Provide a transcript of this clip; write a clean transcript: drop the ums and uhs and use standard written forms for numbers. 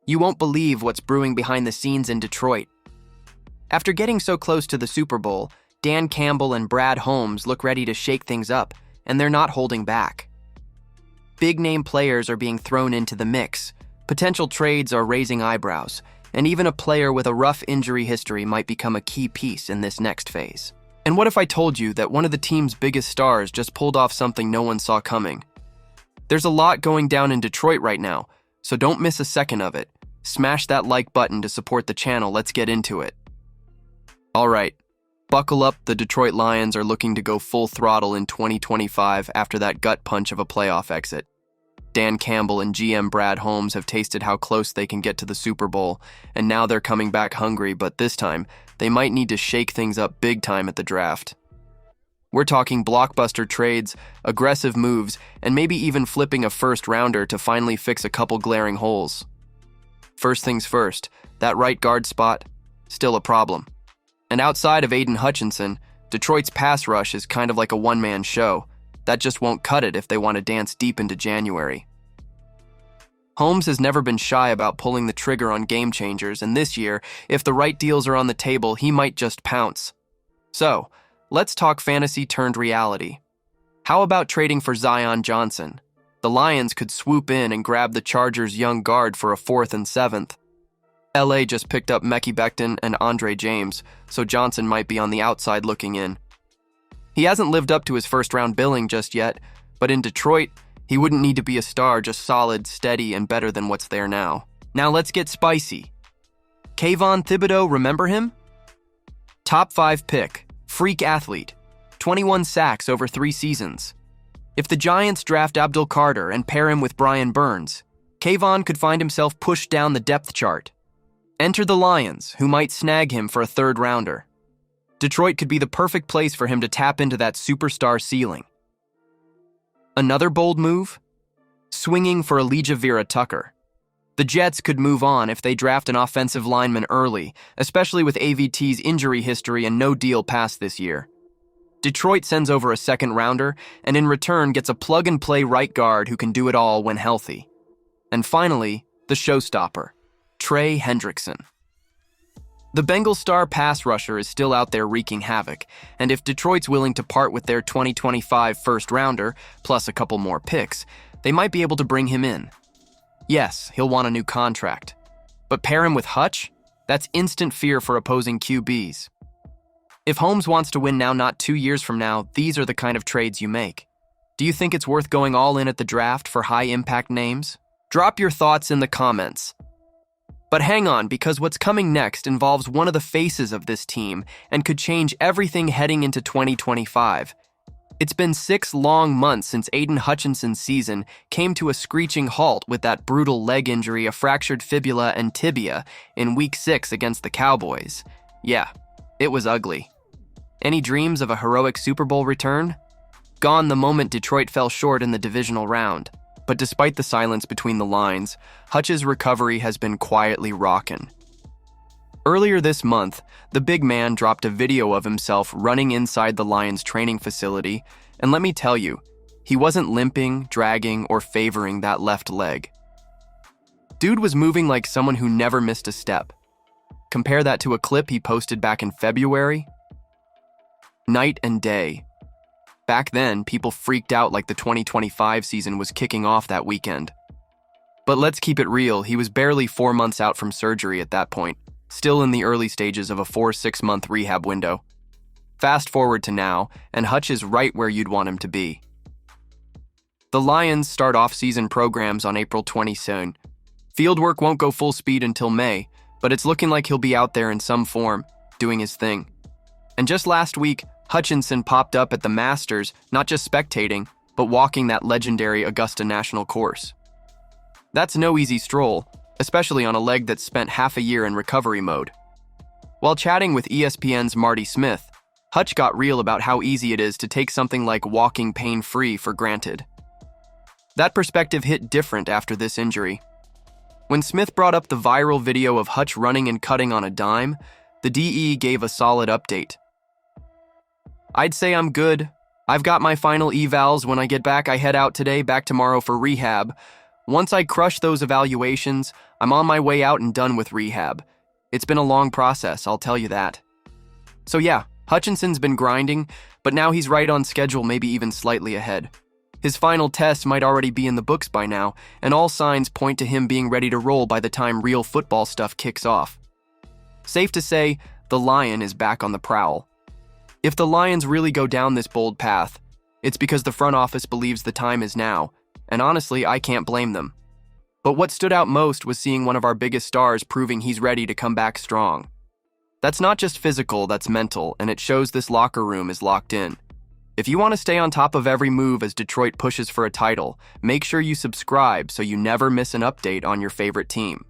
You won't believe what's brewing behind the scenes in Detroit. After getting so close to the Super Bowl, Dan Campbell and Brad Holmes look ready to shake things up, and they're not holding back. Big-name players are being thrown into the mix, potential trades are raising eyebrows, and even a player with a rough injury history might become a key piece in this next phase. And what if I told you that one of the team's biggest stars just pulled off something no one saw coming? There's a lot going down in Detroit right now, so don't miss a second of it. Smash that like button to support the channel. Let's get into it. All right, buckle up. The Detroit Lions are looking to go full throttle in 2025 after that gut punch of a playoff exit. Dan Campbell and GM Brad Holmes have tasted how close they can get to the Super Bowl, and now they're coming back hungry, but this time, they might need to shake things up big time at the draft. We're talking blockbuster trades, aggressive moves, and maybe even flipping a first-rounder to finally fix a couple glaring holes. First things first, that right guard spot, still a problem. And outside of Aiden Hutchinson, Detroit's pass rush is kind of like a one-man show. That just won't cut it if they want to dance deep into January. Holmes has never been shy about pulling the trigger on game changers, and this year, if the right deals are on the table, he might just pounce. So, let's talk fantasy turned reality. How about trading for Zion Johnson? The Lions could swoop in and grab the Chargers' young guard for a 4th and 7th. LA just picked up Mekhi Becton and Andre James, so Johnson might be on the outside looking in. He hasn't lived up to his first-round billing just yet, but in Detroit, he wouldn't need to be a star, just solid, steady, and better than what's there now. Now let's get spicy. Kayvon Thibodeau, remember him? Top 5 pick, freak athlete, 21 sacks over 3 seasons. If the Giants draft Abdul Carter and pair him with Brian Burns, Kayvon could find himself pushed down the depth chart. Enter the Lions, who might snag him for a 3rd-rounder. Detroit could be the perfect place for him to tap into that superstar ceiling. Another bold move? Swinging for Elijah Vera Tucker. The Jets could move on if they draft an offensive lineman early, especially with AVT's injury history and no deal past this year. Detroit sends over a 2nd-rounder, and in return gets a plug-and-play right guard who can do it all when healthy. And finally, the showstopper, Trey Hendrickson. The Bengals star pass rusher is still out there wreaking havoc, and if Detroit's willing to part with their 2025 first-rounder, plus a couple more picks, they might be able to bring him in. Yes, he'll want a new contract. But pair him with Hutch? That's instant fear for opposing QBs. If Holmes wants to win now, not 2 years from now, these are the kind of trades you make. Do you think it's worth going all in at the draft for high-impact names? Drop your thoughts in the comments. But hang on, because what's coming next involves one of the faces of this team and could change everything heading into 2025. It's been 6 long months since Aiden Hutchinson's season came to a screeching halt with that brutal leg injury, a fractured fibula and tibia, in Week 6 against the Cowboys. Yeah, it was ugly. Any dreams of a heroic Super Bowl return? Gone the moment Detroit fell short in the divisional round. But despite the silence between the lines, Hutch's recovery has been quietly rockin'. Earlier this month, the big man dropped a video of himself running inside the Lions training facility, and let me tell you, he wasn't limping, dragging, or favoring that left leg. Dude was moving like someone who never missed a step. Compare that to a clip he posted back in February. Night and day. Back then, people freaked out like the 2025 season was kicking off that weekend. But let's keep it real, he was barely 4 months out from surgery at that point, still in the early stages of a 4-6 month rehab window. Fast forward to now, and Hutch is right where you'd want him to be. The Lions start off-season programs on April 20 soon. Fieldwork won't go full speed until May, but it's looking like he'll be out there in some form, doing his thing. And just last week, Hutchinson popped up at the Masters, not just spectating, but walking that legendary Augusta National course. That's no easy stroll, especially on a leg that's spent half a year in recovery mode. While chatting with ESPN's Marty Smith, Hutch got real about how easy it is to take something like walking pain-free for granted. That perspective hit different after this injury. When Smith brought up the viral video of Hutch running and cutting on a dime, the DE gave a solid update. I'd say I'm good. I've got my final evals. When I get back, I head out today, back tomorrow for rehab. Once I crush those evaluations, I'm on my way out and done with rehab. It's been a long process, I'll tell you that. So yeah, Hutchinson's been grinding, but now he's right on schedule, maybe even slightly ahead. His final test might already be in the books by now, and all signs point to him being ready to roll by the time real football stuff kicks off. Safe to say, the Lion is back on the prowl. If the Lions really go down this bold path, it's because the front office believes the time is now, and honestly, I can't blame them. But what stood out most was seeing one of our biggest stars proving he's ready to come back strong. That's not just physical, that's mental, and it shows this locker room is locked in. If you want to stay on top of every move as Detroit pushes for a title, make sure you subscribe so you never miss an update on your favorite team.